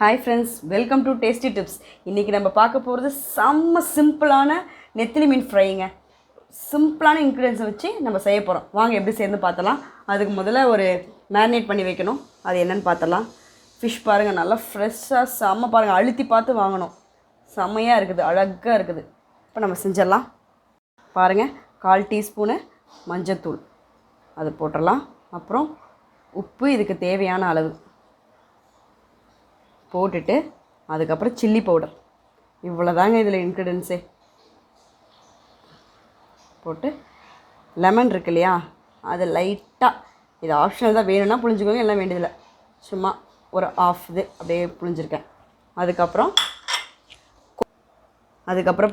Hi friends, welcome to Tasty Tips. இன்னைக்கு நம்ம பார்க்க போறது செம்ம சிம்பிளான நெத்திலி மீன் ஃப்ரைங்க. சிம்பிளான இன்கிரிடியன்ட்ஸ் வச்சு நம்ம செய்ய போறோம். வாங்க எப்படி செய்யணும்னு பார்த்தலாம். அதுக்கு முதல்ல ஒரு மேரினேட் பண்ணி வைக்கணும். அது என்னன்னு பார்த்தலாம். ஃபிஷ் பாருங்க நல்லா ஃப்ரெஷ்ஷா செம்ம பாருங்க அழுத்தி பார்த்து வாங்கணும். செம்மையா இருக்குது, அழகா இருக்குது. இப்போ நம்ம செஞ்சிடலாம். பாருங்க 1/4 டீஸ்பூன் மஞ்சள்தூள் அது போட்டுடலாம். அப்புறம் உப்பு இதுக்கு தேவையான அளவு போட்டுட்டு அதுக்கப்புறம் சில்லி பவுடர் இவ்வளோதாங்க இதில் இன்க்ரீடியன்ஸே போட்டு லெமன் இருக்கு இல்லையா அது லைட்டாக இது ஆப்ஷனல் தான், வேணும்னா புளிஞ்சுக்கோங்க, எல்லாம் வேண்டியதில்லை, சும்மா ஒரு ஆஃப் இது அப்படியே புளிஞ்சிருக்கேன். அதுக்கப்புறம்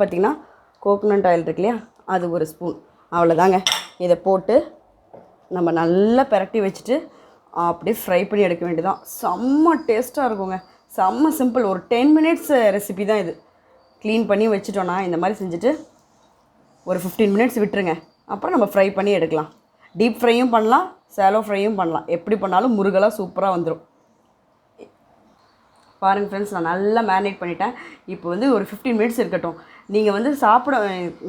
பார்த்திங்கன்னா கோகோனட் ஆயில் இருக்கு இல்லையா அது ஒரு ஸ்பூன், அவ்வளோதாங்க. இதை போட்டு நம்ம நல்லா பிரட்டி வச்சுட்டு அப்படியே ஃப்ரை பண்ணி எடுக்க வேண்டியதான். செம்ம டேஸ்ட்டாக இருக்குங்க, செம்ம சிம்பிள். ஒரு 10 மினிட்ஸ் ரெசிபி தான் இது. க்ளீன் பண்ணி வச்சுட்டோன்னா இந்த மாதிரி செஞ்சுட்டு ஒரு 15 மினிட்ஸ் விட்டுருங்க. அப்புறம் நம்ம ஃப்ரை பண்ணி எடுக்கலாம். டீப் ஃப்ரையும் பண்ணலாம், சேலோ ஃப்ரையும் பண்ணலாம். எப்படி பண்ணாலும் முருகலாக சூப்பராக வந்துடும். பாருங்கள் ஃப்ரெண்ட்ஸ், நான் நல்லா மேரினேட் பண்ணிட்டேன். இப்போ ஒரு 15 மினிட்ஸ் இருக்கட்டும். நீங்கள்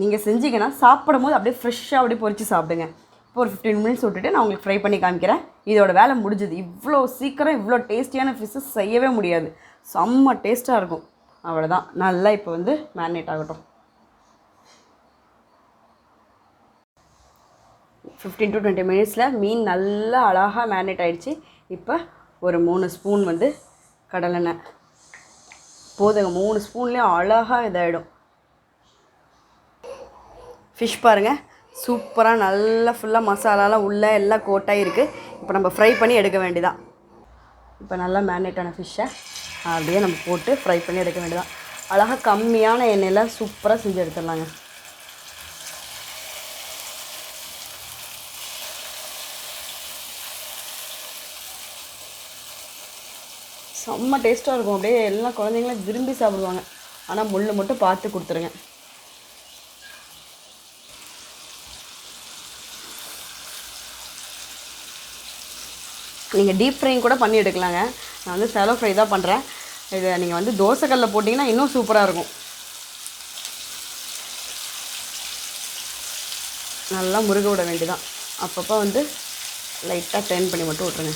நீங்கள் செஞ்சீங்கன்னா சாப்பிடும் போது அப்படியே ஃப்ரெஷ்ஷாக அப்படியே பொரித்து சாப்பிடுங்க. இப்போ ஒரு 15 மினிட்ஸ் விட்டுட்டு நான் உங்களுக்கு ஃப்ரை பண்ணி காமிக்கிறேன். இதோட வேலை முடிஞ்சது. இவ்வளோ சீக்கிரம் இவ்வளோ டேஸ்டியான ஃபிஷ்ஷஸ் செய்யவே முடியாது. செம்ம டேஸ்ட்டாக இருக்கும். அவ்வளோதான். நல்லா இப்போ மேரினேட் ஆகட்டும். 15 to 20 மினிட்ஸில் மீன் நல்லா அழகாக மேரினேட் ஆகிடுச்சு. இப்போ ஒரு 3 ஸ்பூன் கடலெண்ணெய் போதுங்க. 3 ஸ்பூன்லேயும் அழகாக இதாகிடும். ஃபிஷ் பாருங்கள் சூப்பராக நல்லா ஃபுல்லாக மசாலாலாம் உள்ளே எல்லாம் கோட்டாகி இருக்குது. இப்போ நம்ம ஃப்ரை பண்ணி எடுக்க வேண்டியதான். இப்போ நல்லா மேரினேட்டான ஃபிஷ்ஷை அப்படியே நம்ம போட்டு ஃப்ரை பண்ணி எடுக்க வேண்டியதான். அழகாக கம்மியான எண்ணெயில் சூப்பராக செஞ்சு எடுத்துடலாங்க. செம்ம டேஸ்ட்டாக இருக்கும். அப்படியே எல்லாம் குழந்தைங்களும் விரும்பி சாப்பிடுவாங்க. ஆனால் முள் மட்டும் பார்த்து கொடுத்துருங்க. நீங்கள் டீப் ஃப்ரைங் கூட பண்ணி எடுக்கலாங்க. நான் சேலோ ஃப்ரை தான் பண்ணுறேன். இதை நீங்கள் தோசைக்கல்லில் போட்டிங்கன்னா இன்னும் சூப்பராக இருக்கும். நல்லா முருக விட வேண்டியதான். அப்பப்போ லைட்டாக டர்ன் பண்ணி மட்டும் விட்ருங்க.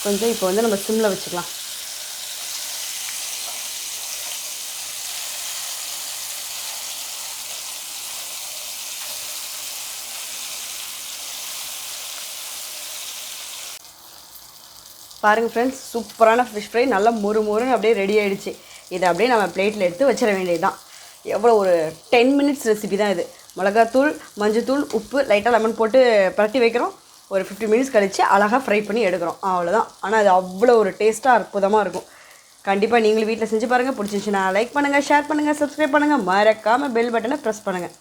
கொஞ்சம் இப்போ நம்ம சிம்மில் வச்சுக்கலாம். பாருங்கள் ஃப்ரெண்ட்ஸ், சூப்பரான ஃபிஷ் ஃப்ரை நல்லா முறுன்னு அப்படியே ரெடி ஆகிடுச்சு. இதை அப்படியே நம்ம பிளேட்டில் எடுத்து வச்சிட வேண்டியது தான். எவ்வளோ ஒரு 10 மினிட்ஸ் ரெசிபி தான் இது. மிளகாத்தூள், மஞ்சத்தூள், உப்பு, லைட்டாக லெமன் போட்டு பரட்டி வைக்கிறோம். ஒரு 15 மினிட்ஸ் கழித்து அழகாக ஃப்ரை பண்ணி எடுக்கிறோம். அவ்வளோதான். ஆனால் அது அவ்வளோ ஒரு டேஸ்ட்டாக அற்புதமாக இருக்கும். கண்டிப்பாக நீங்களும் வீட்டில் செஞ்சு பாருங்கள். பிடிச்சிருந்துச்சுன்னா லைக் பண்ணுங்கள், ஷேர் பண்ணுங்கள், சப்ஸ்கிரைப் பண்ணுங்கள், மறக்காமல் பெல் பட்டனை ப்ரெஸ் பண்ணுங்கள்.